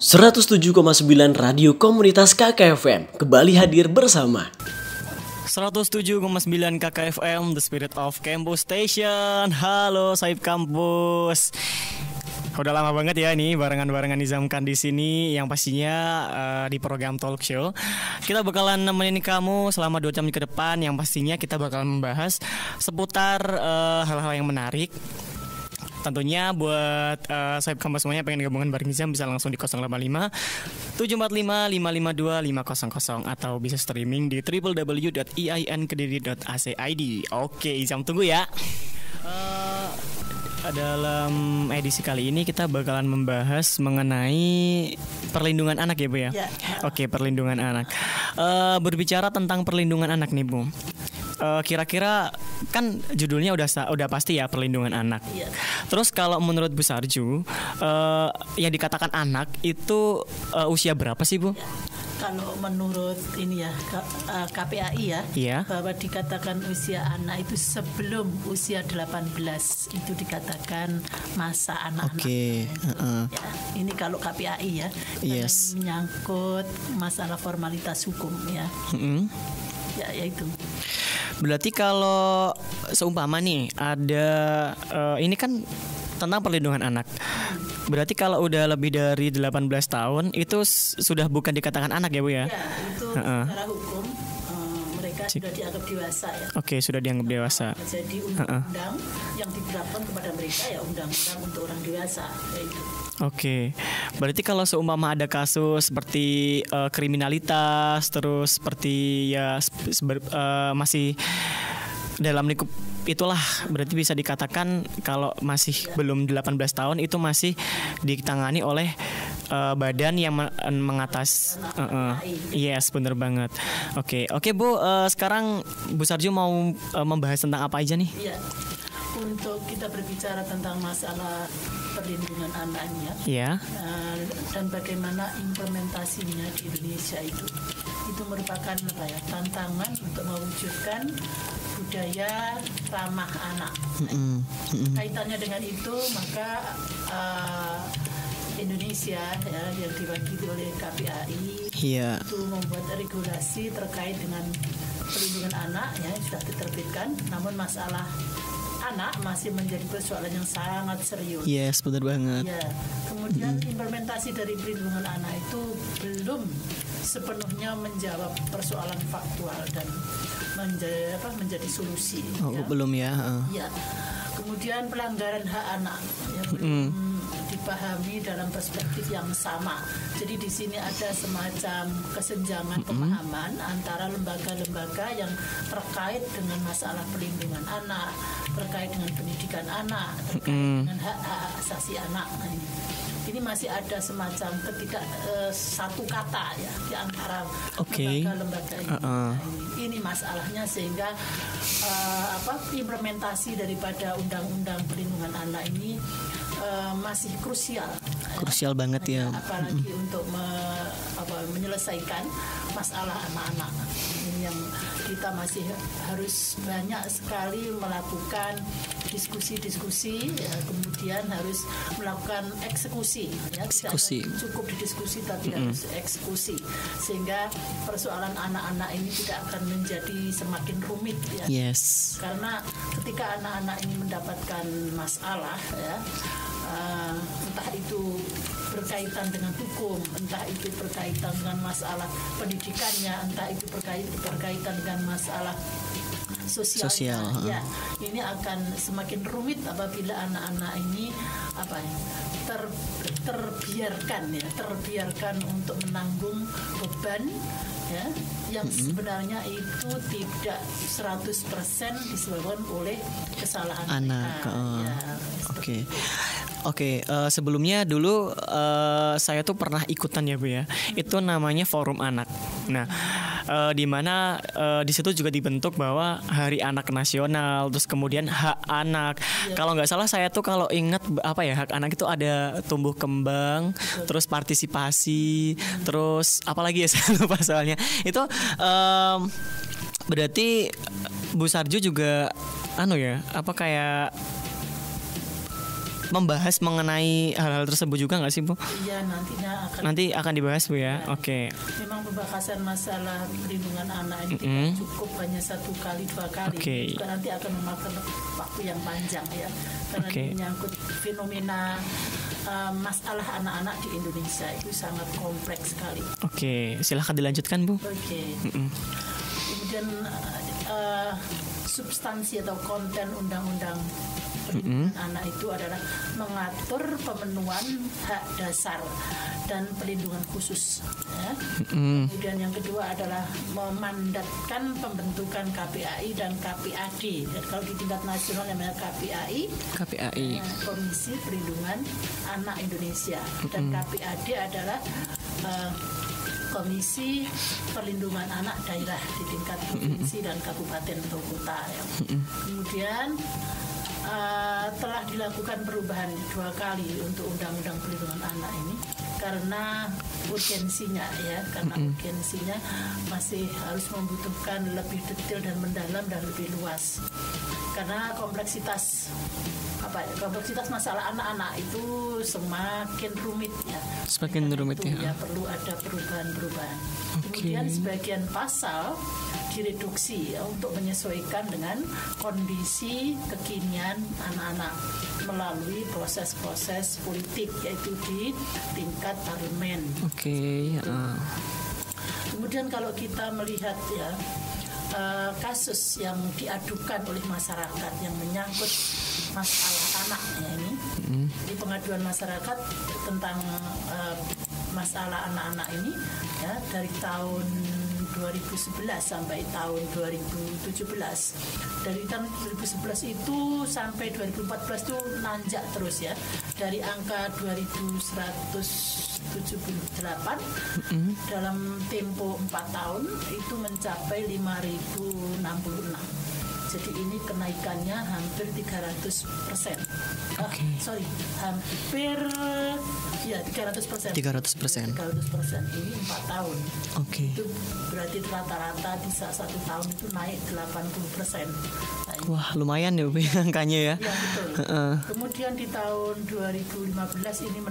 107,9 Radio Komunitas KKFM kembali hadir bersama 107,9 KKFM, The Spirit of Campus Station. Halo Saib Kampus. Udah lama banget ya nih barengan Nizamkan di sini, yang pastinya di program talk show. Kita bakalan nemenin kamu selama 2 jam ke depan, yang pastinya kita bakalan membahas seputar hal-hal yang menarik. Tentunya buat Saib Kampus semuanya pengen gabungan bareng Nizam, bisa langsung di 085 745 552 500 atau bisa streaming di www.iinkediri.ac.id. Oke, Nizam tunggu ya. Dalam edisi kali ini kita bakalan membahas mengenai perlindungan anak ya Bu ya? Oke, perlindungan anak. Berbicara tentang perlindungan anak nih Bu, kira-kira kan judulnya udah pasti ya, perlindungan anak. Terus kalau menurut Bu Sarju, yang dikatakan anak itu usia berapa sih Bu? Kalau menurut ini ya KPAI ya, bahwa dikatakan usia anak itu sebelum usia 18 itu dikatakan masa anak-anak. Oke. Ya, ini kalau KPAI ya, Yes. menyangkut masalah formalitas hukum ya. Ya itu. Berarti kalau seumpama nih ada ini kan tentang perlindungan anak. Berarti kalau udah lebih dari 18 tahun itu sudah bukan dikatakan anak ya Bu ya? Ya, itu secara hukum mereka sudah dianggap dewasa ya. Oke, sudah dianggap dewasa. Jadi undang-undang yang diterapkan kepada mereka ya undang-undang untuk orang dewasa yaitu. Oke, berarti kalau seumpama ada kasus seperti kriminalitas, terus seperti ya masih dalam lingkup itulah, berarti bisa dikatakan kalau masih belum 18 tahun itu masih ditangani oleh badan yang mengatas. Yes, bener banget. Oke Bu, sekarang Bu Sarju mau membahas tentang apa aja nih? Iya. Untuk kita berbicara tentang masalah perlindungan anaknya, dan bagaimana implementasinya di Indonesia itu merupakan tantangan untuk mewujudkan budaya ramah anak. Kaitannya dengan itu maka Indonesia ya, yang diwakili oleh KPAI itu membuat regulasi terkait dengan perlindungan anak ya, sudah diterbitkan, namun masalah anak masih menjadi persoalan yang sangat serius. Yes, benar banget. Ya, kemudian implementasi dari perlindungan anak itu belum sepenuhnya menjawab persoalan faktual dan menjadi solusi. Belum ya? Ya. Kemudian pelanggaran hak anak yang belum dipahami dalam perspektif yang sama. Jadi di sini ada semacam kesenjangan pemahaman antara lembaga-lembaga yang terkait dengan masalah perlindungan anak, terkait dengan pendidikan anak, terkait dengan hak asasi anak. Ini masih ada semacam satu kata ya di antara lembaga-lembaga ini. Ini masalahnya, sehingga implementasi daripada undang-undang perlindungan anak ini masih krusial banget ya, apalagi untuk menyelesaikan masalah anak-anak. Ini yang kita masih harus banyak sekali melakukan diskusi ya, kemudian harus melakukan eksekusi ya. Tidak cukup didiskusi tapi harus eksekusi, sehingga persoalan anak-anak ini tidak akan menjadi semakin rumit ya. Yes. Karena ketika anak-anak ini mendapatkan masalah ya, entah itu berkaitan dengan hukum, entah itu berkaitan dengan masalah pendidikannya, entah itu berkaitan dengan masalah sosial. Ya, ini akan semakin rumit apabila anak-anak ini terbiarkan untuk menanggung beban ya, yang sebenarnya itu tidak 100% disebabkan oleh kesalahan anak. Ya, Oke, sebelumnya dulu saya tuh pernah ikutan ya Bu ya. Itu namanya Forum Anak. Nah, di mana di situ juga dibentuk bahwa Hari Anak Nasional, terus kemudian hak anak. Kalau nggak salah saya tuh kalau ingat hak anak itu ada tumbuh kembang, terus partisipasi, terus apalagi ya saya lupa soalnya. Itu berarti Bu Sarju juga kayak membahas mengenai hal-hal tersebut juga nggak sih Bu? Iya, Nanti akan dibahas Bu ya. Oke. Memang pembahasan masalah perlindungan anak ini tidak cukup hanya 1 kali 2 kali, juga nanti akan memakan waktu yang panjang ya, karena ini menyangkut fenomena masalah anak-anak di Indonesia itu sangat kompleks sekali. Oke, silahkan dilanjutkan Bu. Oke. Kemudian substansi atau konten undang-undang perlindungan anak itu adalah mengatur pemenuhan hak dasar dan perlindungan khusus. Ya. Kemudian yang kedua adalah memandatkan pembentukan KPAI dan KPAD. Dan kalau di tingkat nasional namanya KPAI. Komisi Perlindungan Anak Indonesia. Dan KPAD adalah Komisi Perlindungan Anak Daerah di tingkat provinsi dan kabupaten atau kota. Ya. Kemudian telah dilakukan perubahan 2 kali untuk Undang-Undang Perlindungan Anak ini karena urgensinya ya, urgensinya masih harus membutuhkan lebih detail dan mendalam dan lebih luas karena kompleksitas masalah anak-anak itu semakin rumit ya. Semakin rumit ya. Perlu ada perubahan-perubahan. Kemudian sebagian pasal direduksi ya, untuk menyesuaikan dengan kondisi kekinian anak-anak melalui proses-proses politik yaitu di tingkat parlemen. Kemudian kalau kita melihat ya kasus yang diadukan oleh masyarakat yang menyangkut masalah anaknya ini, di pengaduan masyarakat tentang masalah anak-anak ini ya dari tahun 2011 sampai tahun 2017. Dari tahun 2011 itu sampai 2014 itu nanjak terus ya. Dari angka 2178 dalam tempo 4 tahun itu mencapai 5066. Jadi ini kenaikannya hampir 300%. Hampir ya 300%. 300% ini 4 tahun. Itu berarti rata-rata bisa 1 tahun itu naik 80%. Wah, lumayan ya angkanya ya. Iya betul. Kemudian di tahun 2015 ini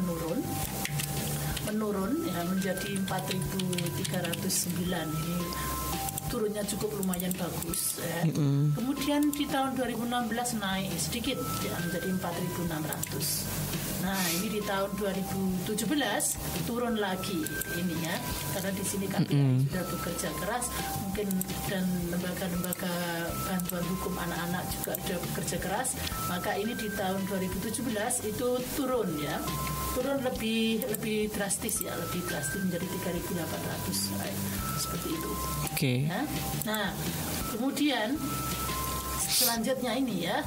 menurun ya menjadi 4.309. Ini turunnya cukup lumayan bagus ya. Kemudian di tahun 2016 naik sedikit ya, menjadi 4.600. Nah ini di tahun 2017 turun lagi ini ya, karena di sini KPI sudah bekerja keras mungkin dan lembaga-lembaga bantuan hukum anak-anak juga sudah bekerja keras, maka ini di tahun 2017 itu turun ya, turun lebih drastis ya, lebih drastis menjadi 3.800 seperti itu. Ya. Nah kemudian selanjutnya ini ya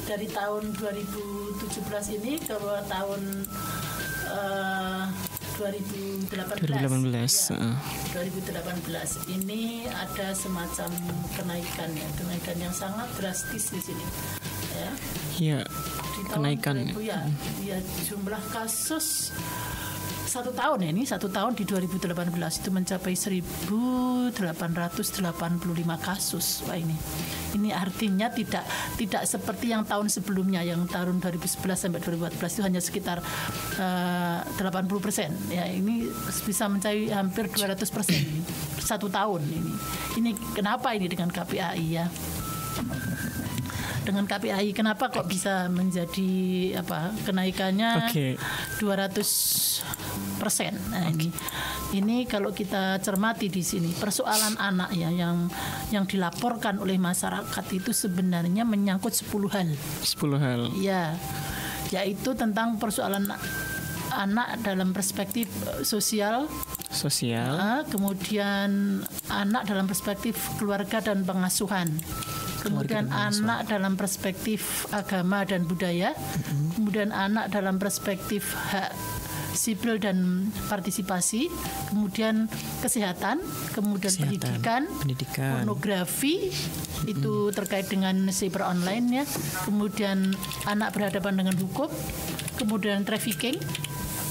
dari tahun 2017 ini ke tahun 2018 ini ada semacam kenaikan yang sangat drastis di sini ya. Di tahun Kenaikan 2000, ya jumlah kasus satu tahun di 2018 itu mencapai 1.885 kasus. Wah ini artinya tidak seperti yang tahun sebelumnya, yang tahun 2011 sampai 2014 itu hanya sekitar 80%. Ya ini bisa mencapai hampir 200% satu tahun ini. Ini kenapa ini dengan KPAI ya? Dengan KPAI kenapa kok bisa menjadi kenaikannya 200%? Nah, ini kalau kita cermati di sini persoalan anak ya yang dilaporkan oleh masyarakat itu sebenarnya menyangkut 10 hal. 10 hal. Ya, yaitu tentang persoalan anak dalam perspektif sosial, kemudian anak dalam perspektif keluarga dan pengasuhan. Kemudian anak dalam perspektif agama dan budaya, kemudian anak dalam perspektif hak sipil dan partisipasi, kemudian kesehatan, kemudian pendidikan, pornografi itu terkait dengan cyber online ya, kemudian anak berhadapan dengan hukum, kemudian trafficking,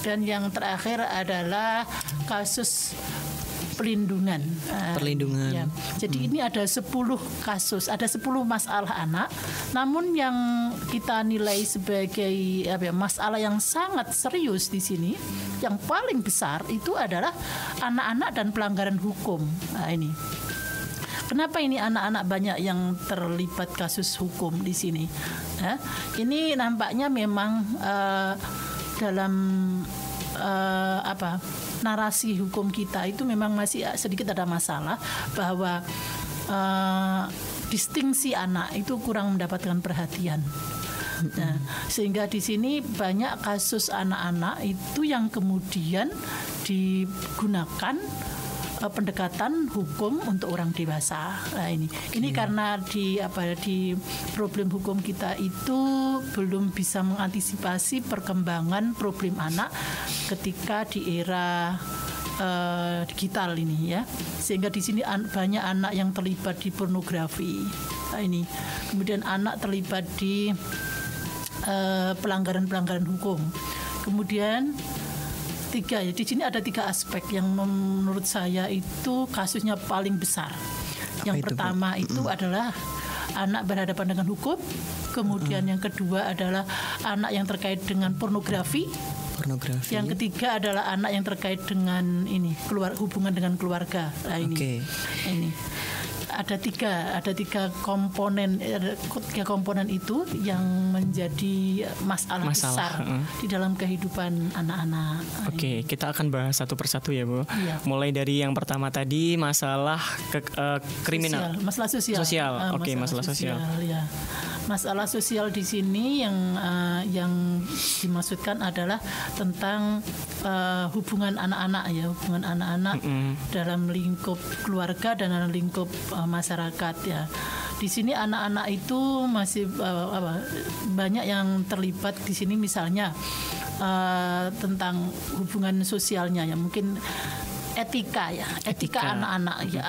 dan yang terakhir adalah kasus pelindungan. Perlindungan. Ya. Jadi ini ada 10 kasus, ada 10 masalah anak. Namun yang kita nilai sebagai masalah yang sangat serius di sini, yang paling besar itu adalah anak-anak dan pelanggaran hukum. Nah, ini. Kenapa ini anak-anak banyak yang terlibat kasus hukum di sini? Ini nampaknya memang dalam narasi hukum kita itu memang masih sedikit ada masalah bahwa distingsi anak itu kurang mendapatkan perhatian. Nah, sehingga di sini banyak kasus anak-anak itu yang kemudian digunakan pendekatan hukum untuk orang dewasa. Nah, ini karena di problem hukum kita itu belum bisa mengantisipasi perkembangan problem anak ketika di era digital ini, ya, sehingga di sini banyak anak yang terlibat di pornografi. Nah, ini kemudian anak terlibat di pelanggaran hukum. Kemudian di sini ada 3 aspek yang menurut saya itu kasusnya paling besar. Yang pertama itu adalah anak berhadapan dengan hukum. Kemudian yang kedua adalah anak yang terkait dengan pornografi. Yang ketiga adalah anak yang terkait dengan hubungan dengan keluarga. Nah, ini ada tiga komponen itu yang menjadi masalah besar di dalam kehidupan anak-anak. Oke, kita akan bahas satu persatu ya, Bu. Iya. Mulai dari yang pertama tadi masalah kriminal, masalah sosial. Masalah sosial. Ya. Masalah sosial di sini yang dimaksudkan adalah tentang hubungan anak-anak dalam lingkup keluarga dan dalam lingkup masyarakat, ya. Di sini anak-anak itu masih banyak yang terlibat di sini, misalnya tentang hubungan sosialnya, ya, mungkin etika anak-anak, ya.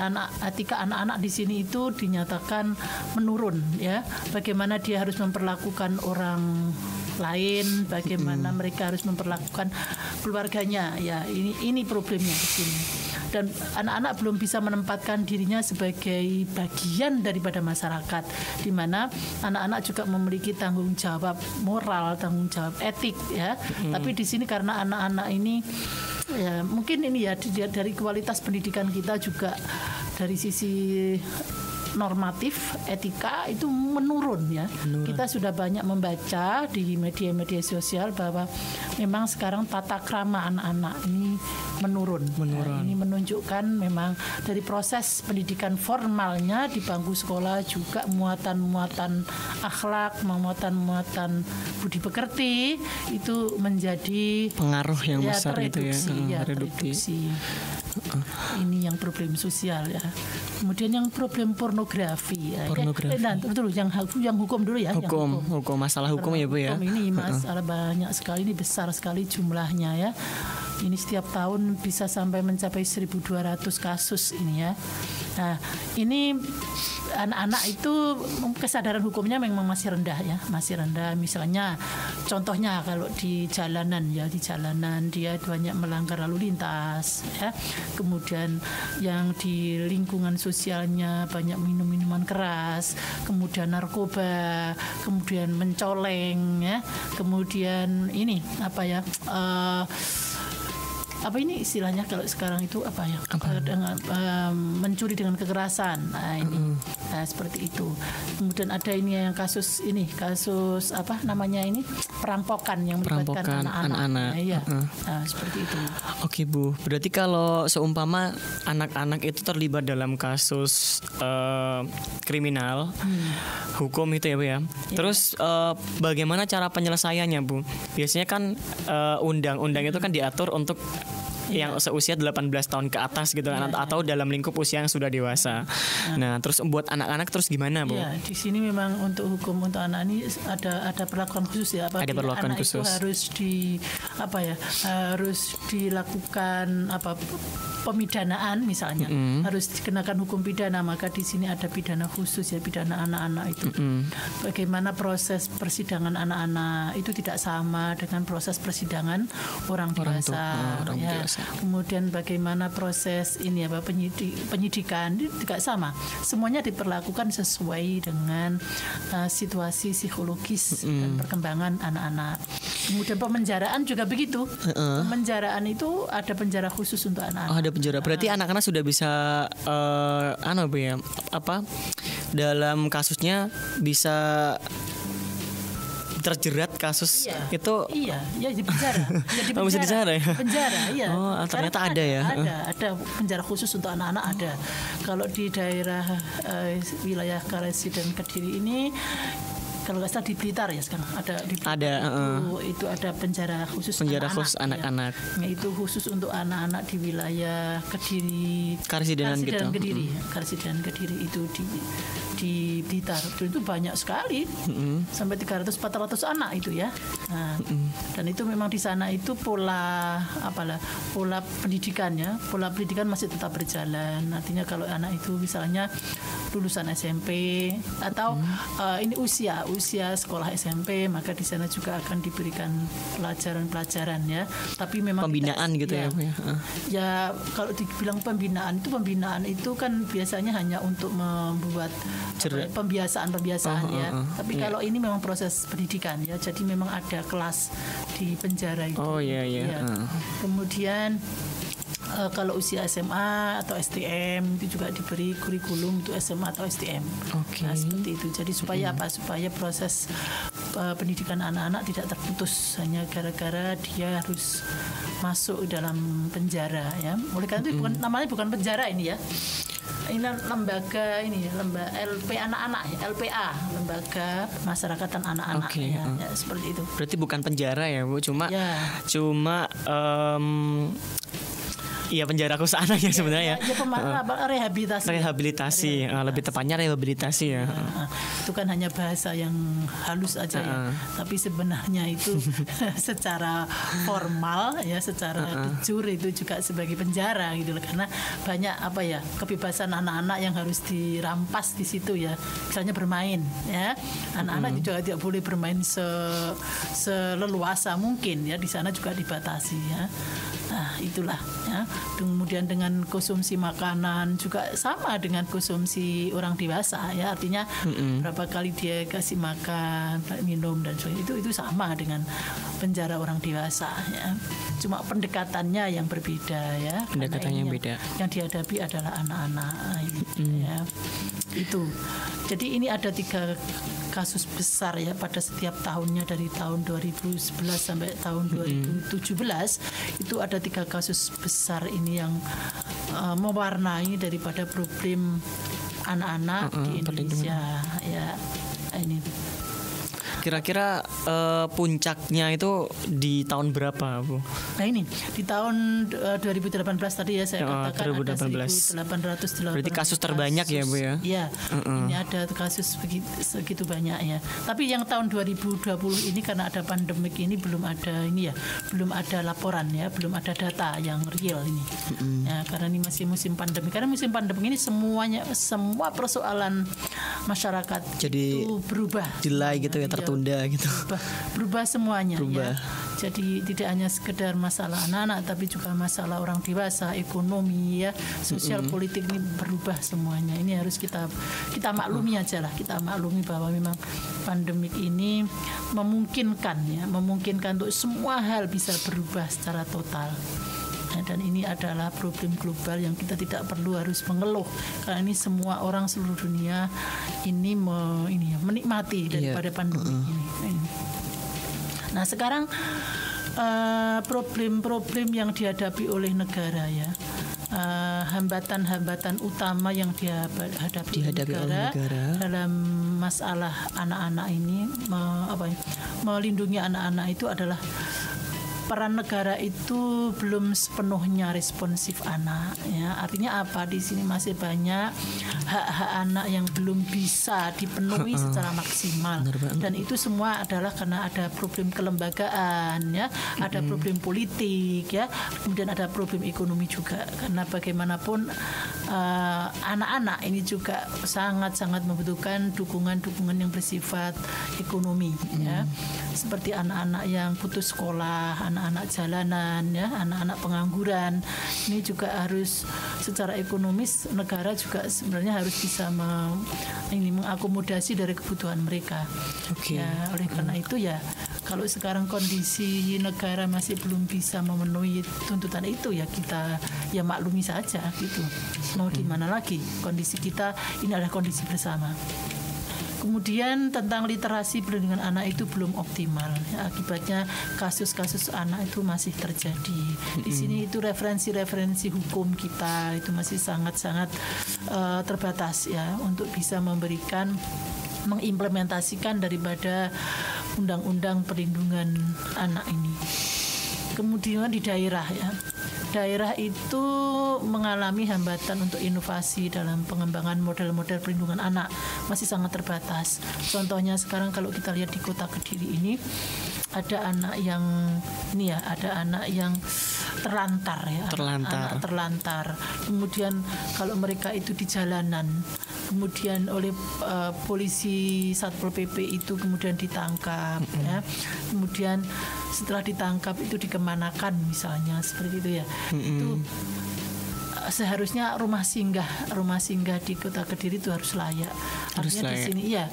Etika anak-anak di sini itu dinyatakan menurun, ya. Bagaimana dia harus memperlakukan orang lain, bagaimana mereka harus memperlakukan keluarganya, ya. Ini problemnya di sini. Dan anak-anak belum bisa menempatkan dirinya sebagai bagian daripada masyarakat, di mana anak-anak juga memiliki tanggung jawab moral, tanggung jawab etik, ya. Tapi di sini karena anak-anak ini, ya, mungkin ini, ya, dari kualitas pendidikan kita juga dari sisi normatif etika itu menurun, ya. Kita sudah banyak membaca di media-media sosial bahwa memang sekarang tata krama anak-anak ini menurun. Nah, ini menunjukkan memang dari proses pendidikan formalnya di bangku sekolah juga muatan-muatan akhlak, muatan-muatan budi pekerti itu menjadi pengaruh yang besar itu, ya. Reduksi. Ini yang problem sosial, ya. Kemudian yang problem pornografi, ya. Betul, yang hukum dulu, ya. Hukum masalah hukum, ya, Bu, ya. Ini masalah banyak sekali, ini besar sekali jumlahnya, ya. Ini setiap tahun bisa sampai mencapai 1.200 kasus ini, ya. Nah, ini anak-anak itu kesadaran hukumnya memang masih rendah, ya, masih rendah. Misalnya, contohnya kalau di jalanan, ya, di jalanan dia banyak melanggar lalu lintas, ya. Kemudian yang di lingkungan sosialnya banyak minum minuman keras, kemudian narkoba, kemudian mencoleng, ya. Kemudian ini apa ini istilahnya kalau sekarang itu dengan mencuri dengan kekerasan. Nah, ini seperti itu. Kemudian ada ini yang kasus perampokan yang melibatkan anak-anak. Nah, iya. Seperti itu. Oke, Bu. Berarti kalau seumpama anak-anak itu terlibat dalam kasus kriminal, hukum itu, ya, Bu, ya. Terus bagaimana cara penyelesaiannya, Bu? Biasanya kan undang-undang itu kan diatur untuk yang seusia 18 tahun ke atas gitu kan, atau dalam lingkup usia yang sudah dewasa. Nah, terus buat anak-anak terus gimana, Bu? Ya, di sini memang untuk hukum untuk anak ini ada perlakuan khusus, ya. Ada perlakuan anak khusus. Itu harus dilakukan pemidanaan misalnya harus dikenakan hukum pidana, maka di sini ada pidana khusus ya, pidana anak-anak itu. Bagaimana proses persidangan anak-anak itu tidak sama dengan proses persidangan orang dewasa. Kemudian bagaimana proses ini apa penyidikan itu tidak sama. Semuanya diperlakukan sesuai dengan situasi psikologis dan perkembangan anak-anak. Kemudian pemenjaraan juga begitu. Pemenjaraan itu ada penjara khusus untuk anak-anak. Oh, ada penjara. Berarti anak-anak sudah bisa dalam kasusnya bisa terjerat kasus itu. Iya, di penjara. Jadi bisa di sana ya? Penjara, iya. Oh, ternyata ada ya. Ada penjara khusus untuk anak-anak ada. Kalau di daerah wilayah Karawaci dan Kediri ini, kalau nggak salah di Blitar ya sekarang ada di Blitar, itu ada penjara khusus anak-anak. Ya, itu khusus untuk anak-anak di wilayah Kediri, Karesidenan gitu. Karesidenan Kediri itu di Blitar. Itu banyak sekali, sampai 300-400 anak itu ya. Nah, dan itu memang di sana itu pola pendidikannya, pola pendidikan masih tetap berjalan. Artinya kalau anak itu misalnya lulusan SMP atau ini usia sekolah SMP, maka di sana juga akan diberikan pelajaran ya. Tapi memang pembinaan gitu ya. Ya kalau dibilang pembinaan itu kan biasanya hanya untuk membuat pembiasaan ya. Tapi kalau ini memang proses pendidikan ya. Jadi memang ada kelas di penjara itu. Kemudian kalau usia SMA atau STM itu juga diberi kurikulum untuk SMA atau STM. Nah, seperti itu. Jadi supaya supaya proses pendidikan anak-anak tidak terputus hanya gara-gara dia harus masuk dalam penjara ya. Oleh karena itu namanya bukan penjara ini ya. Ini lembaga LP anak-anak ya, LPA, lembaga pemasyarakatan anak-anak ya, seperti itu. Berarti bukan penjara ya, Bu, cuma iya penjara khusus anak ya sebenarnya. Rehabilitasi. Lebih tepatnya rehabilitasi ya. Itu kan hanya bahasa yang halus aja ya. Tapi sebenarnya itu secara formal ya, secara jujur itu juga sebagai penjara gitu loh. Karena banyak kebebasan anak-anak yang harus dirampas di situ ya. Misalnya bermain ya. Anak-anak juga tidak boleh bermain seleluasa mungkin ya. Di sana juga dibatasi ya. Nah, itulah ya. Kemudian dengan konsumsi makanan juga sama dengan konsumsi orang dewasa ya. Artinya berapa kali dia kasih makan, minum dan sebagainya itu sama dengan penjara orang dewasa ya. Cuma pendekatannya yang berbeda ya. Pendekatannya yang beda. Yang dihadapi adalah anak-anak ya. Itu. Jadi ini ada 3 kasus besar ya pada setiap tahunnya, dari tahun 2011 sampai tahun 2017 itu ada 3 kasus besar ini yang mewarnai daripada problem anak-anak di Indonesia ya. Ini kira-kira puncaknya itu di tahun berapa, Bu? Nah ini di tahun 2018 tadi ya saya katakan 2018. ada 1.800. Berarti kasus terbanyak ya, Bu ya? Iya. Ini ada kasus segitu banyak ya. Tapi yang tahun 2020 ini karena ada pandemik ini belum ada laporan ya, belum ada data yang real ini. Ya, karena ini masih musim pandemi. Karena musim pandemi ini semua persoalan masyarakat jadi itu berubah. Delay gitu ya, tertunda gitu. Berubah semuanya ya. Jadi tidak hanya sekedar masalah anak-anak tapi juga masalah orang dewasa, ekonomi ya, sosial politik ini berubah semuanya. Ini harus kita maklumi aja lah. Kita maklumi bahwa memang pandemik ini memungkinkan untuk semua hal bisa berubah secara total. Dan ini adalah problem global yang kita tidak perlu harus mengeluh, karena ini semua orang seluruh dunia ini menikmati daripada pandemi ini. Nah sekarang problem-problem yang dihadapi oleh negara ya, hambatan-hambatan utama yang dihadapi oleh negara dalam masalah anak-anak ini, melindungi anak-anak itu adalah peran negara itu belum sepenuhnya responsif anak ya. Artinya apa? Di sini masih banyak hak-hak anak yang belum bisa dipenuhi secara maksimal. Dan itu semua adalah karena ada problem kelembagaan ya, ada problem politik ya, kemudian ada problem ekonomi juga. Karena bagaimanapun anak-anak ini juga sangat-sangat membutuhkan dukungan-dukungan yang bersifat ekonomi ya. Seperti anak-anak yang putus sekolah, anak-anak jalanan ya, anak-anak pengangguran. Ini juga harus secara ekonomis negara juga sebenarnya harus bisa mengakomodasi dari kebutuhan mereka. Ya, oleh karena itu ya kalau sekarang kondisi negara masih belum bisa memenuhi tuntutan itu ya kita ya maklumi saja gitu. Mau gimana lagi? Kondisi kita ini adalah kondisi bersama. Kemudian tentang literasi perlindungan anak itu belum optimal. Ya, akibatnya kasus-kasus anak itu masih terjadi. Di sini itu referensi-referensi hukum kita itu masih sangat-sangat terbatas ya untuk bisa mengimplementasikan daripada undang-undang perlindungan anak ini. Kemudian di daerah ya. Daerah itu mengalami hambatan untuk inovasi dalam pengembangan model-model perlindungan anak masih sangat terbatas. Contohnya sekarang kalau kita lihat di Kota Kediri ini ada anak yang terlantar ya. Anak terlantar. Kemudian kalau mereka itu di jalanan, kemudian oleh polisi Satpol PP itu kemudian ditangkap ya. Kemudian setelah ditangkap itu dikemanakan misalnya seperti itu ya. Itu seharusnya rumah singgah di Kota Kediri itu harus layak. Artinya di sini ya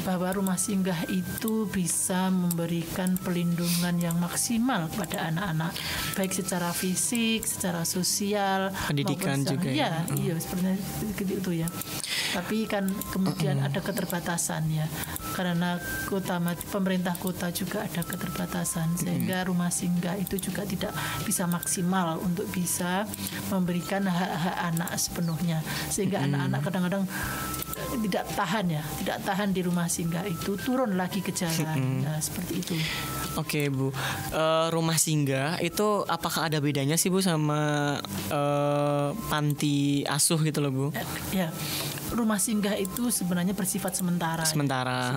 bahwa rumah singgah itu bisa memberikan pelindungan yang maksimal kepada anak-anak baik secara fisik, secara sosial, pendidikan juga ya. Iya seperti itu ya. Tapi kan kemudian ada keterbatasan ya. Karena pemerintah kota juga ada keterbatasan sehingga rumah singgah itu juga tidak bisa maksimal untuk bisa memberikan hak-hak anak sepenuhnya sehingga anak-anak kadang-kadang tidak tahan di rumah singgah itu, turun lagi ke jalan ya, seperti itu. Oke Bu, rumah singgah itu apakah ada bedanya sih Bu sama panti asuh gitu loh Bu? Ya, rumah singgah itu sebenarnya bersifat sementara. Sementara.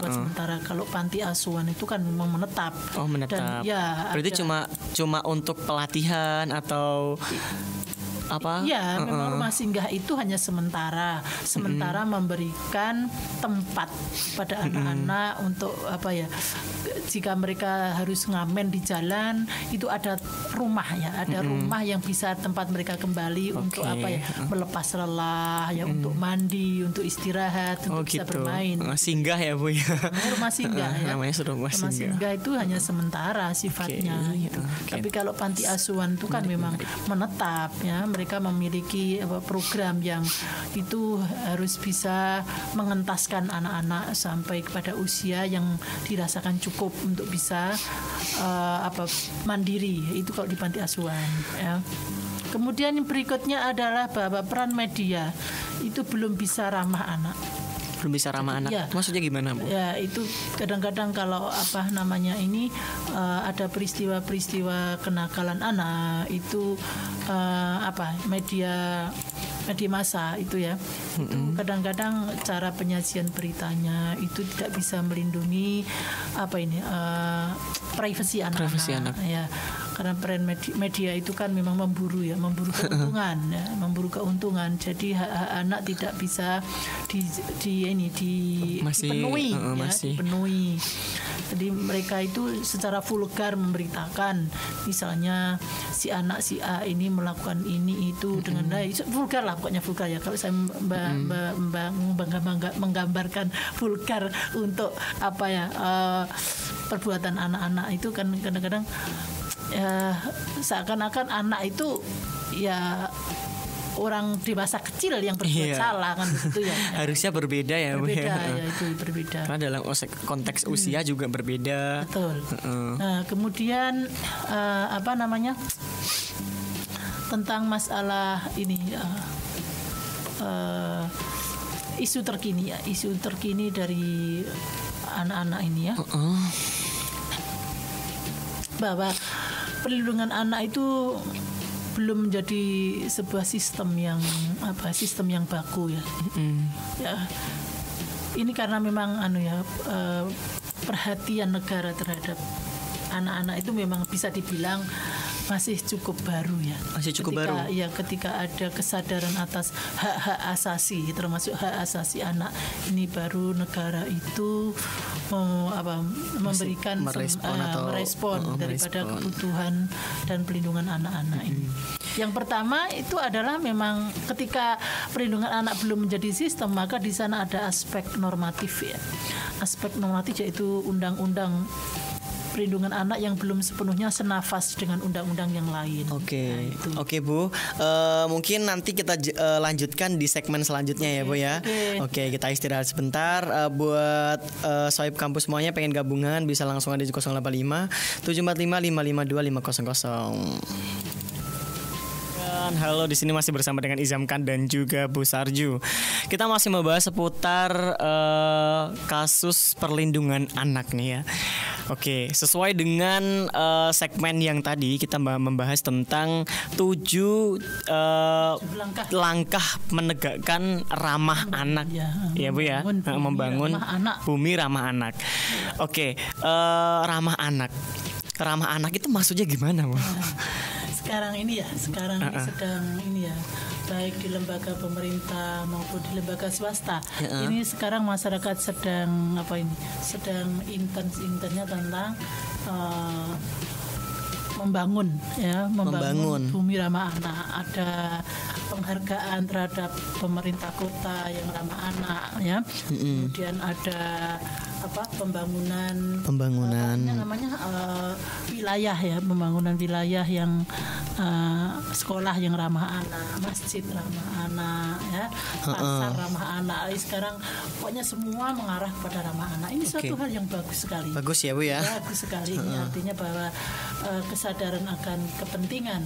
Kalau panti asuhan itu kan memang menetap. Oh menetap. Dan, ya, berarti cuma untuk pelatihan atau apa? Ya, memang rumah singgah itu hanya sementara memberikan tempat pada anak-anak untuk apa ya? Jika mereka harus ngamen di jalan, itu ada rumah ya, ada rumah yang bisa tempat mereka kembali untuk apa ya? Melepas lelah ya, untuk mandi, untuk istirahat, untuk bisa bermain. Singgah ya Bu ya. Rumah singgah ya. Namanya rumah singgah itu hanya sementara sifatnya gitu. Tapi kalau panti asuhan itu kan memang menetap ya. Mereka memiliki program yang itu harus bisa mengentaskan anak-anak sampai kepada usia yang dirasakan cukup untuk bisa mandiri. Itu kalau di panti asuhan ya. Kemudian yang berikutnya adalah bahwa peran media itu belum bisa ramah anak. Belum bisa ramah anak. Ya, maksudnya gimana Bu? Ya itu kadang-kadang kalau ada peristiwa-peristiwa kenakalan anak itu media massa itu ya. Itu kadang-kadang cara penyajian beritanya itu tidak bisa melindungi privasi anak-anak. Ya. Karena peran media itu kan memang memburu keuntungan. Jadi hak anak tidak bisa dipenuhi. Jadi mereka itu secara vulgar memberitakan, misalnya si anak si A ini melakukan ini itu dengan vulgar lah, pokoknya vulgar ya. Kalau saya menggambarkan vulgar untuk perbuatan anak-anak itu kan kadang-kadang seakan-akan anak itu ya orang dewasa kecil yang berbuat salah kan begitu ya. Harusnya berbeda ya Bu. Berbeda. Karena dalam konteks usia juga berbeda. Betul. Nah, kemudian tentang masalah ini isu terkini dari anak-anak ini ya. Bahwa perlindungan anak itu belum menjadi sebuah sistem yang baku ya. Ya, ini karena memang perhatian negara terhadap anak-anak itu memang bisa dibilang masih cukup baru ya. Masih cukup baru. Ya, ketika ada kesadaran atas hak-hak asasi, termasuk hak asasi anak, ini baru negara itu memberikan merespon daripada kebutuhan dan pelindungan anak-anak ini. Yang pertama itu adalah memang ketika perlindungan anak belum menjadi sistem, maka di sana ada aspek normatif ya. Aspek normatif yaitu undang-undang perlindungan anak yang belum sepenuhnya senafas dengan undang-undang yang lain. Oke, Bu. Mungkin nanti kita lanjutkan di segmen selanjutnya ya, Bu ya. Oke, kita istirahat sebentar. Buat Sohib Kampus semuanya pengen gabungan bisa langsung ada di 085 745 552 500. Halo, di sini masih bersama dengan Izamkan dan juga Bu Sarju. Kita masih membahas seputar kasus perlindungan anak nih ya. Oke, sesuai dengan segmen yang tadi kita membahas tentang 7 langkah menegakkan ramah anak ya Bu ya, membangun bumi ramah anak. Oke, ramah anak. Ramah anak itu maksudnya gimana, Bu? Sekarang ini sedang baik di lembaga pemerintah maupun di lembaga swasta. Ini sekarang masyarakat sedang intensnya tentang membangun bumi ramah anak. Ada penghargaan terhadap pemerintah kota yang ramah anak ya. Kemudian ada pembangunan wilayah ya, pembangunan wilayah yang sekolah yang ramah anak, masjid ramah anak ya, pasar ramah anak. Sekarang pokoknya semua mengarah kepada ramah anak. Ini suatu hal yang bagus sekali. Bagus ya Bu ya. Bagus sekali. Ini artinya bahwa kesadaran akan kepentingan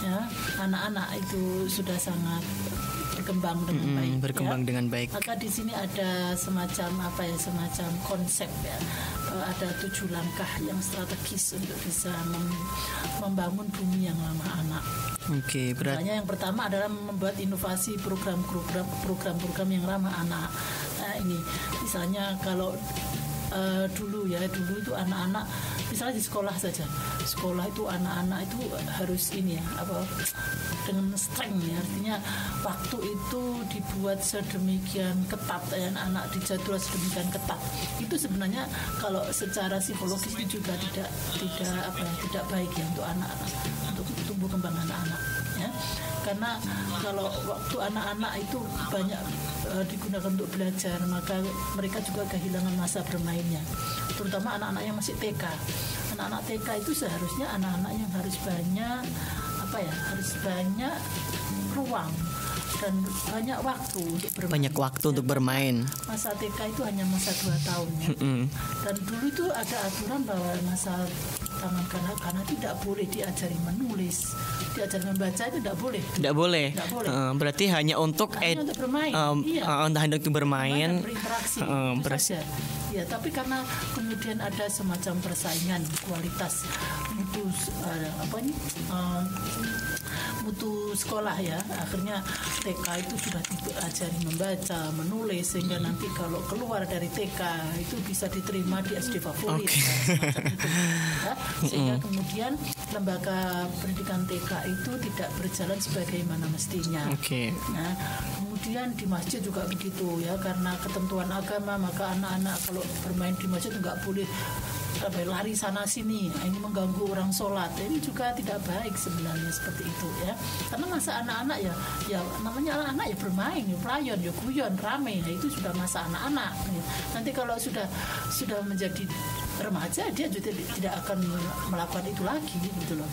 ya anak-anak itu sudah sangat berkembang dengan baik. Maka di sini ada semacam konsep ya. Ada 7 langkah yang strategis untuk bisa membangun bumi yang ramah anak. Misalnya yang pertama adalah membuat inovasi program-program yang ramah anak. Nah, ini misalnya kalau dulu itu anak-anak misalnya di sekolah saja. Sekolah itu anak-anak itu harus dengan strength ya, artinya waktu itu dibuat sedemikian ketat ya, anak dijadwal sedemikian ketat. Itu sebenarnya kalau secara psikologis itu juga tidak baik ya untuk anak-anak, untuk tumbuh kembang anak-anak ya. Karena kalau waktu anak-anak itu banyak digunakan untuk belajar, maka mereka juga kehilangan masa bermainnya. Terutama anak-anak yang masih TK. Anak-anak TK itu seharusnya anak-anak yang harus banyak ruang dan banyak waktu untuk bermain. Banyak waktu untuk bermain. Masa TK itu hanya masa 2 tahun ya. Dan dulu itu ada aturan bahwa masa taman kanak-kanak tidak boleh diajari menulis, diajari membaca itu tidak boleh. Tidak boleh. Berarti hanya untuk bermain. Hanya untuk bermain, berinteraksi. Ya, tapi karena kemudian ada semacam persaingan kualitas mutu sekolah ya, akhirnya TK itu sudah diajari membaca, menulis, sehingga nanti kalau keluar dari TK itu bisa diterima di SD favorit sehingga kemudian lembaga pendidikan TK itu tidak berjalan sebagaimana mestinya. Nah, kemudian di masjid juga begitu ya, karena ketentuan agama maka anak-anak kalau bermain di masjid nggak boleh lari sana sini, ini mengganggu orang sholat. Ini juga tidak baik sebenarnya seperti itu ya, karena masa anak-anak ya namanya anak-anak ya bermain, ya pelayon, ya guyon, rame, ya itu sudah masa anak-anak. Nanti kalau sudah menjadi remaja dia juga tidak akan melakukan itu lagi gitu loh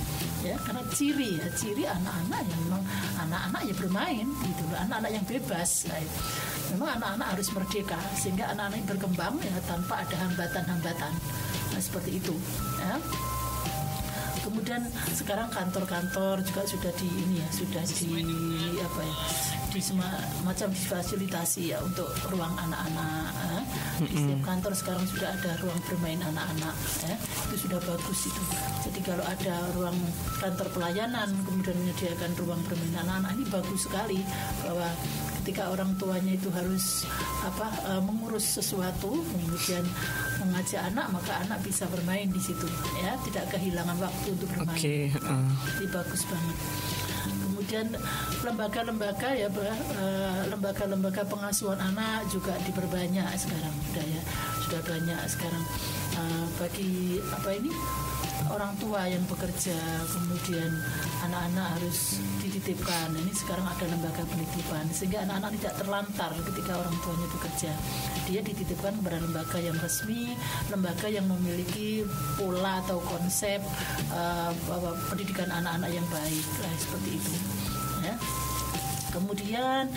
ya, karena ciri anak-anak yang memang anak-anak ya bermain gitu loh, anak-anak yang bebas. Memang anak-anak harus merdeka sehingga anak-anak berkembang ya tanpa ada hambatan-hambatan. Nah, seperti itu ya. kemudian sekarang kantor-kantor juga sudah di ini ya, sudah di apa ya, di semacam difasilitasi ya untuk ruang anak-anak. Di setiap kantor sekarang sudah ada ruang bermain anak-anak. Itu sudah bagus itu. Jadi kalau ada ruang kantor pelayanan kemudian menyediakan ruang bermain anak-anak, ini bagus sekali, bahwa ketika orang tuanya itu harus mengurus sesuatu kemudian mengajak anak, maka anak bisa bermain di situ ya, tidak kehilangan waktu untuk bermain. Ini bagus banget. Kemudian lembaga-lembaga ya, lembaga-lembaga pengasuhan anak juga diperbanyak sekarang, sudah banyak sekarang bagi orang tua yang bekerja, kemudian anak-anak harus dititipkan. Ini sekarang ada lembaga penitipan sehingga anak-anak tidak terlantar ketika orang tuanya bekerja. Dia dititipkan kepada lembaga yang resmi, lembaga yang memiliki pola atau konsep pendidikan anak-anak yang baik, seperti itu. Ya. Kemudian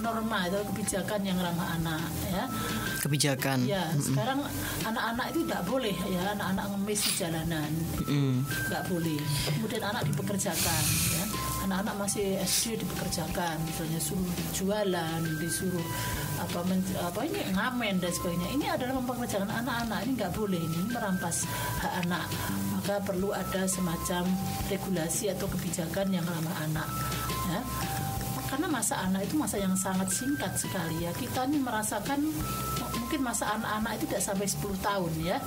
norma atau kebijakan yang ramah anak ya. Kebijakan. Ya, sekarang anak-anak itu tidak boleh ya, anak-anak ngemis di jalanan. Nggak boleh. Kemudian anak dipekerjakan ya. Anak-anak masih SD dipekerjakan, misalnya suruh jualan, disuruh ngamen dan sebagainya. Ini adalah mempekerjakan anak-anak. Ini nggak boleh, ini merampas hak anak. Maka perlu ada semacam regulasi atau kebijakan yang ramah anak. Ya. Karena masa anak itu masa yang sangat singkat sekali ya. Kita ini merasakan mungkin masa anak-anak itu tidak sampai 10 tahun ya.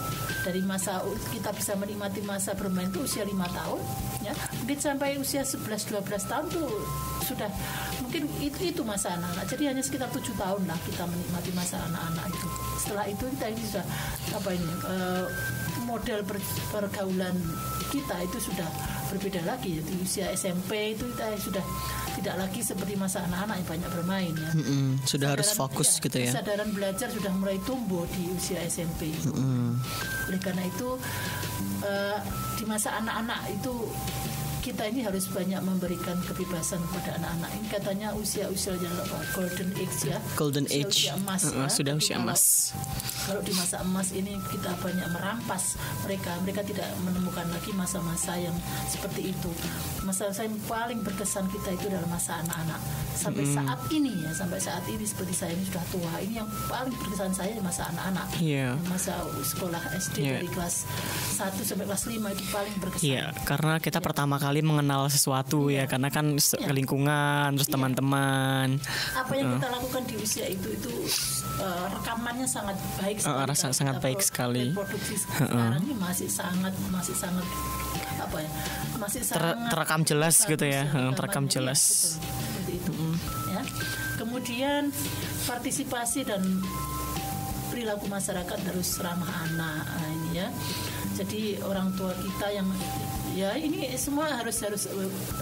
Dari masa kita bisa menikmati masa bermain itu usia 5 tahun ya. Mungkin sampai usia 11-12 tahun tuh sudah mungkin itu masa anak-anak. Jadi hanya sekitar 7 tahun lah kita menikmati masa anak-anak itu. Setelah itu kita ini sudah model pergaulan kita itu sudah berbeda lagi. Jadi usia SMP itu kita sudah tidak lagi seperti masa anak-anak yang banyak bermain ya. Sudah harus fokus gitu ya. Kesadaran belajar sudah mulai tumbuh di usia SMP. Oleh karena itu di masa anak-anak itu kita ini harus banyak memberikan kebebasan kepada anak-anak. Ini katanya usia-usia yang golden age ya. Golden age. Usia emas ya. Sudah usia emas. Kalau di masa emas ini kita banyak merampas mereka tidak menemukan lagi masa-masa yang seperti itu. Masa-masa yang paling berkesan kita itu adalah masa anak-anak. Sampai saat ini seperti saya ini sudah tua. Ini yang paling berkesan saya masa anak-anak. Masa sekolah SD dari kelas 1 sampai kelas 5 itu paling berkesan. Iya, karena kita pertama kali mengenal sesuatu ya, karena kan lingkungan, terus teman-teman. Apa yang kita lakukan di usia itu rekamannya sangat baik sekali. Sangat baik sekali. Reproduksi sekarang ini masih sangat terekam jelas gitu ya, terekam jelas. Seperti itu. Ya. Kemudian partisipasi dan perilaku masyarakat harus ramah anak ini ya. Jadi orang tua kita yang ya ini semua harus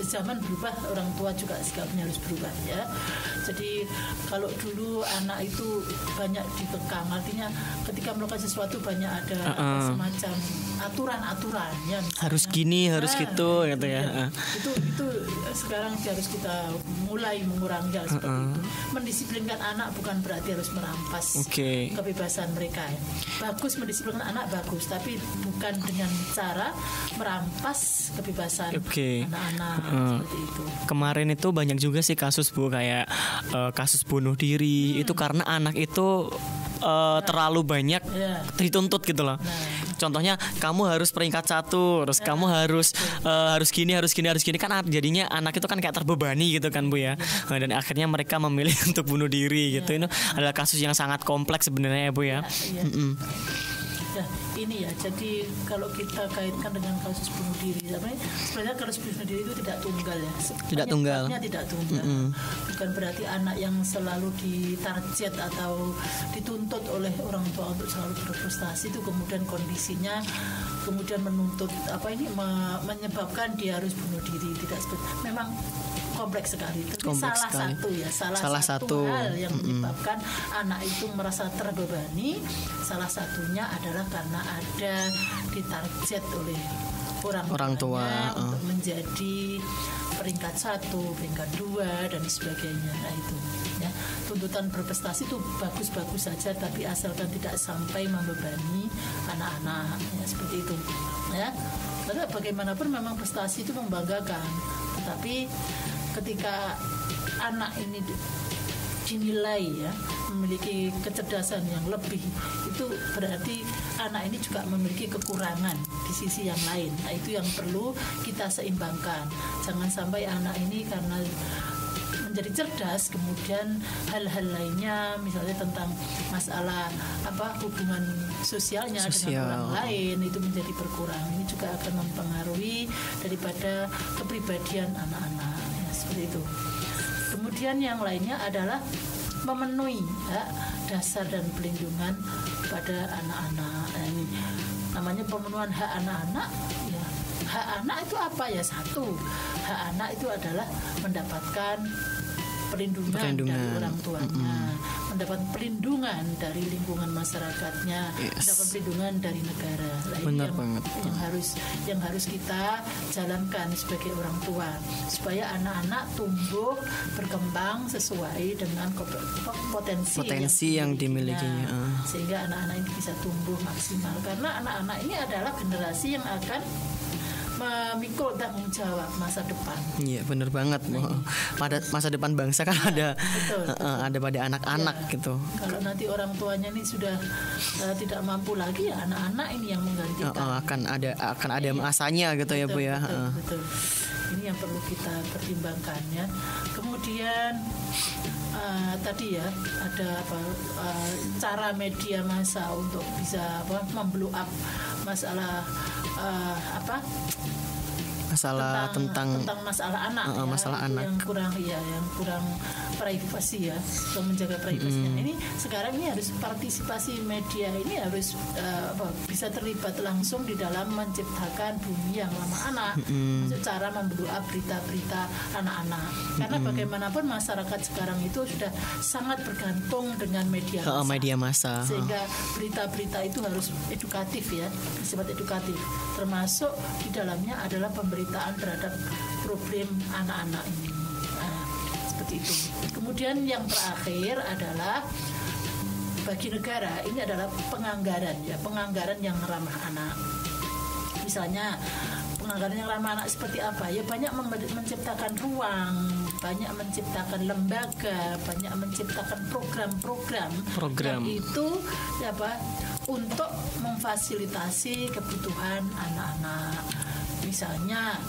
zaman berubah, orang tua juga sikapnya harus berubah ya. Jadi kalau dulu anak itu banyak dikekang, artinya ketika melakukan sesuatu banyak ada semacam aturan-aturan ya, harus gini, harus gitu gitu ya. Itu sekarang harus kita mulai mengurangi seperti itu. Mendisiplinkan anak bukan berarti harus merampas kebebasan mereka ya. Bagus mendisiplinkan anak bagus, tapi bukan dengan cara merampas kebebasan anak-anak seperti itu. Kemarin itu banyak juga sih kasus Bu, kayak kasus bunuh diri itu karena anak itu terlalu banyak dituntut gitu loh. Contohnya kamu harus peringkat 1, terus kamu harus gini kan jadinya anak itu kan kayak terbebani gitu kan Bu ya. Dan akhirnya mereka memilih untuk bunuh diri gitu. Ini adalah kasus yang sangat kompleks sebenarnya ya Bu ya. Ini ya, jadi kalau kita kaitkan dengan kasus bunuh diri, sebenarnya kasus bunuh diri itu tidak tunggal ya. Tidak tunggal. Bukan berarti anak yang selalu ditarget atau dituntut oleh orang tua untuk selalu berprestasi itu kemudian kondisinya kemudian menuntut menyebabkan dia harus bunuh diri. Tidak seperti, memang kompleks sekali. Tapi salah satu hal yang menyebabkan anak itu merasa terbebani, salah satunya adalah karena ada ditarget oleh orang tua, tuanya untuk menjadi peringkat 1, peringkat 2 dan sebagainya. Nah itu ya, tuntutan berprestasi itu bagus-bagus saja, tapi asalkan tidak sampai membebani anak-anak ya, seperti itu ya. Karena bagaimanapun memang prestasi itu membanggakan, tetapi ketika anak ini dinilai ya memiliki kecerdasan yang lebih, itu berarti anak ini juga memiliki kekurangan di sisi yang lain. Nah itu yang perlu kita seimbangkan. Jangan sampai anak ini karena menjadi cerdas kemudian hal-hal lainnya, misalnya tentang masalah hubungan sosialnya dengan orang lain itu menjadi berkurang. Ini juga akan mempengaruhi daripada kepribadian anak-anak ya, seperti itu. Kemudian yang lainnya adalah memenuhi hak dasar dan pelindungan pada anak-anak. Nah, ini namanya pemenuhan hak anak-anak ya. Hak anak itu apa ya? Satu, hak anak itu adalah mendapatkan perlindungan dari orang tuanya, mendapat perlindungan dari lingkungan masyarakatnya, mendapat perlindungan dari negara. Nah, benar ini banget. yang harus kita jalankan sebagai orang tua supaya anak-anak tumbuh berkembang sesuai dengan potensi yang dimilikinya, sehingga anak-anak ini bisa tumbuh maksimal, karena anak-anak ini adalah generasi yang akan memikul tanggung jawab masa depan. Iya benar banget. Pada masa depan bangsa kan ada pada anak-anak ya, gitu. Kalau nanti orang tuanya ini sudah tidak mampu lagi, ya anak-anak ini yang menggantikan. Akan ada masanya gitu, betul, ya Bu ya. Betul. Ini yang perlu kita pertimbangkan ya. Kemudian tadi ya ada cara media massa untuk bisa memblow up masalah tentang masalah anak ya, masalah anak yang kurang privasi ya, untuk menjaga privasinya. Ini sekarang ini harus partisipasi media ini harus bisa terlibat langsung di dalam menciptakan bumi yang ramah anak, cara memblow up berita-berita anak-anak, karena bagaimanapun masyarakat sekarang itu sudah sangat bergantung dengan media massa, sehingga berita-berita itu harus edukatif ya, bersifat edukatif, termasuk di dalamnya adalah pemberitaan terhadap problem anak-anak ini. Nah, seperti itu. Kemudian yang terakhir adalah bagi negara ini adalah penganggaran yang ramah anak. Misalnya penganggaran yang ramah anak seperti apa? Ya banyak menciptakan ruang, banyak menciptakan lembaga, banyak menciptakan program yang itu untuk memfasilitasi kebutuhan anak-anak. Misalnya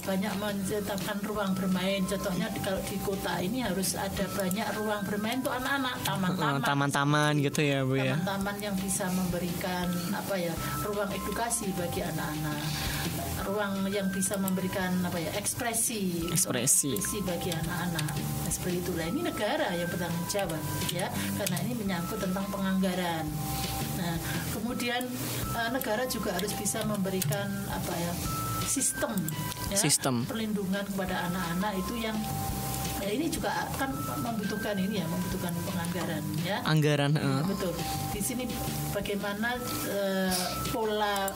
banyak menciptakan ruang bermain. Contohnya kalau di kota ini harus ada banyak ruang bermain untuk anak-anak, taman-taman gitu ya Bu ya. Taman-taman yang bisa memberikan ruang edukasi bagi anak-anak, ruang yang bisa memberikan ekspresi bagi anak-anak. Nah, seperti itulah, ini negara yang bertanggung jawab ya, karena ini menyangkut tentang penganggaran. Nah, kemudian negara juga harus bisa memberikan sistem perlindungan kepada anak-anak itu yang ini juga akan membutuhkan penganggaran ya. Anggaran. Betul. Di sini bagaimana pola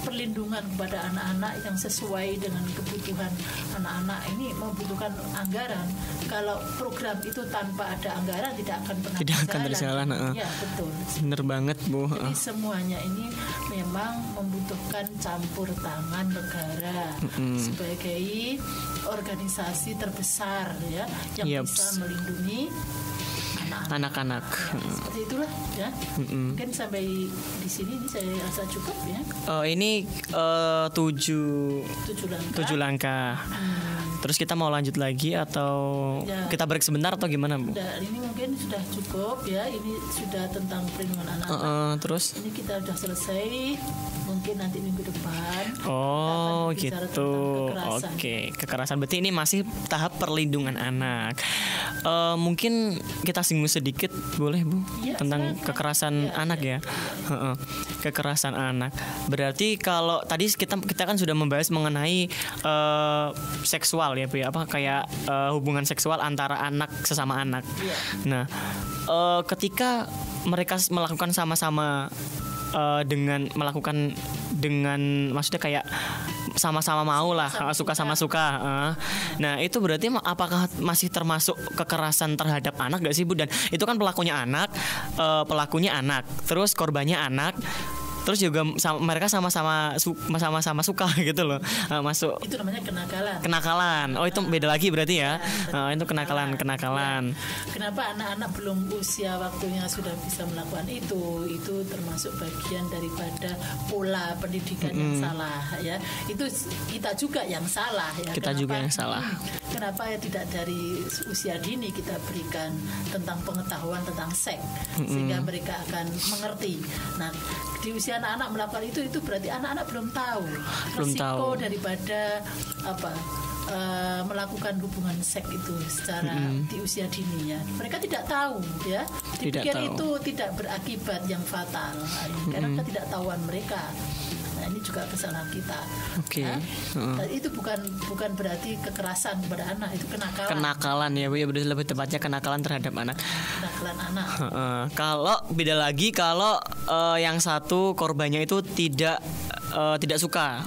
perlindungan kepada anak-anak yang sesuai dengan kebutuhan anak-anak ini membutuhkan anggaran. Kalau program itu tanpa ada anggaran tidak akan berjalan. Ya betul. Bener banget Bu. Jadi semuanya ini memang membutuhkan campur tangan negara sebagai organisasi terbesar ya yang bisa melindungi anak-anak. Ya, seperti itulah ya. Mungkin sampai di sini ini saya rasa cukup ya. Ini 7 langkah. Terus kita mau lanjut lagi atau kita break sebentar atau gimana Bu? Ini mungkin sudah cukup ya. Ini sudah tentang perlindungan anak-anak. Terus? Ini kita sudah selesai. Mungkin nanti minggu depan. Oh gitu. Oke, kekerasan. Berarti ini masih tahap perlindungan anak. Mungkin kita singgung sedikit boleh Bu tentang kekerasan anak ya. Kekerasan anak. Berarti kalau tadi kita kan sudah membahas mengenai seksual ya Bu ya, kayak hubungan seksual antara anak sesama anak. Nah, ketika mereka melakukan sama-sama dengan melakukan dengan maksudnya kayak sama-sama mau lah, suka sama suka. Nah itu berarti apakah masih termasuk kekerasan terhadap anak gak sih Bu? Dan itu kan pelakunya anak, terus korbannya anak, terus juga mereka sama-sama suka gitu loh, masuk. Itu namanya kenakalan. Kenakalan. Oh itu beda lagi berarti ya. Itu kenakalan. Kenapa anak-anak belum usia waktunya sudah bisa melakukan itu termasuk bagian daripada pola pendidikan yang salah ya. Itu kita juga yang salah ya. Kita juga yang salah. Kenapa ya tidak dari usia dini kita berikan tentang pengetahuan tentang seks sehingga mereka akan mengerti. Nah, di usia anak-anak melakukan itu berarti anak-anak belum tahu resiko daripada melakukan hubungan seks itu secara di usia dini ya. Mereka tidak tahu ya. Dipikir itu tidak berakibat yang fatal karena ketidaktahuan mereka. Nah, ini juga kesalahan kita. Oke. Dan itu bukan berarti kekerasan kepada anak, itu kenakalan. Kenakalan ya Bu, ya lebih tepatnya kenakalan terhadap anak. Kenakalan anak. Kalau beda lagi kalau yang satu korbannya itu tidak suka.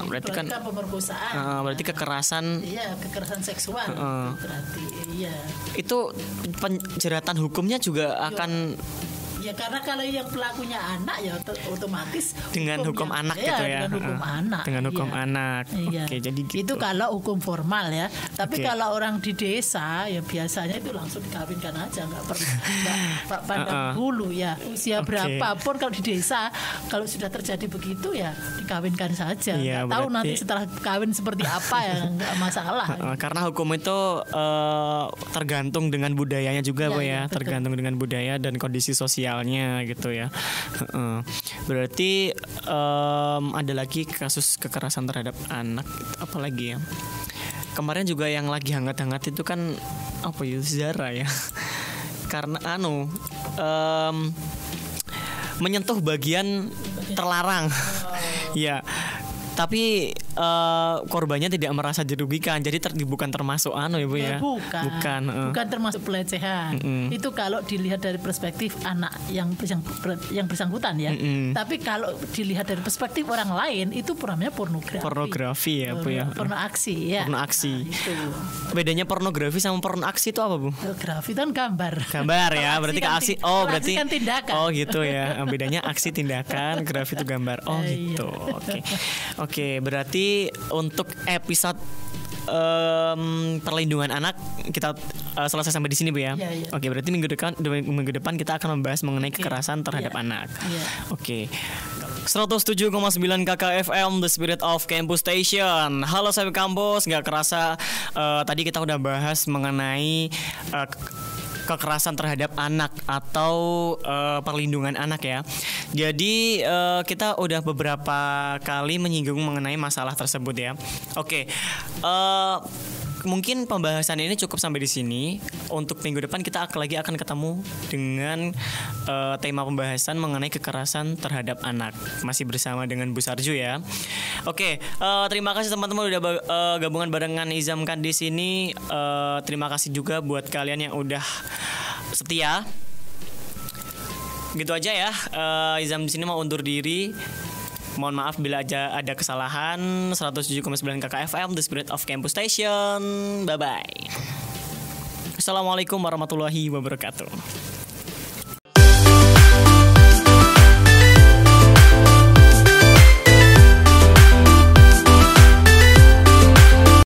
Berarti kan pemerkosaan. Berarti kekerasan. Iya, kekerasan seksual. Berarti iya. Itu penjeratan hukumnya juga akan. Ya karena kalau yang pelakunya anak ya otomatis dengan hukum anak gitu ya. Dengan hukum anak. Dengan hukum anak. Iya. Oke, jadi gitu. Itu kalau hukum formal ya. Tapi kalau orang di desa ya biasanya itu langsung dikawinkan aja, nggak perlu pandang bulu ya. Usia berapapun kalau di desa kalau sudah terjadi begitu ya dikawinkan saja. Nggak tahu nanti setelah kawin seperti apa ya, nggak masalah. Karena hukum itu tergantung dengan budayanya juga Bu ya. Tergantung dengan budaya dan kondisi sosialnya gitu ya. Berarti ada lagi kasus kekerasan terhadap anak, apalagi ya? Kemarin juga yang lagi hangat-hangat itu kan Zara ya. Karena menyentuh bagian terlarang. Ya. Tapi korbannya tidak merasa dirugikan, jadi bukan termasuk ya Bu ya. Bukan termasuk pelecehan. Itu kalau dilihat dari perspektif anak yang bersangkutan ya. Tapi kalau dilihat dari perspektif orang lain itu namanya pornografi. Pornografi ya Bu ya. Porno aksi ya. Porno aksi. Itu. Bedanya pornografi sama porno aksi itu apa Bu? Pornografi kan gambar. Gambar ya, berarti kan aksi. Berarti kan tindakan. Oh gitu ya. Bedanya aksi tindakan, grafi itu gambar. Oh gitu. Oke, berarti untuk episode perlindungan anak kita selesai sampai di sini Bu ya. Iya. Oke, berarti minggu depan kita akan membahas mengenai kekerasan terhadap anak. Oke. 107,9 KKFM The Spirit of Campus Station. Halo sahabat kampus, nggak kerasa tadi kita udah bahas mengenai kekerasan terhadap anak atau perlindungan anak ya. Jadi kita udah beberapa kali menyinggung mengenai masalah tersebut ya. Oke. Mungkin pembahasan ini cukup sampai di sini. Untuk minggu depan kita akan ketemu dengan tema pembahasan mengenai kekerasan terhadap anak. Masih bersama dengan Bu Sarju ya. Oke, terima kasih teman-teman udah gabungan barengan Izamkan di sini. Terima kasih juga buat kalian yang udah setia. Gitu aja ya. Izam di sini mau undur diri. Mohon maaf bila ada kesalahan. 107,9 KKFM The Spirit of Campus Station. Bye bye. Assalamualaikum warahmatullahi wabarakatuh.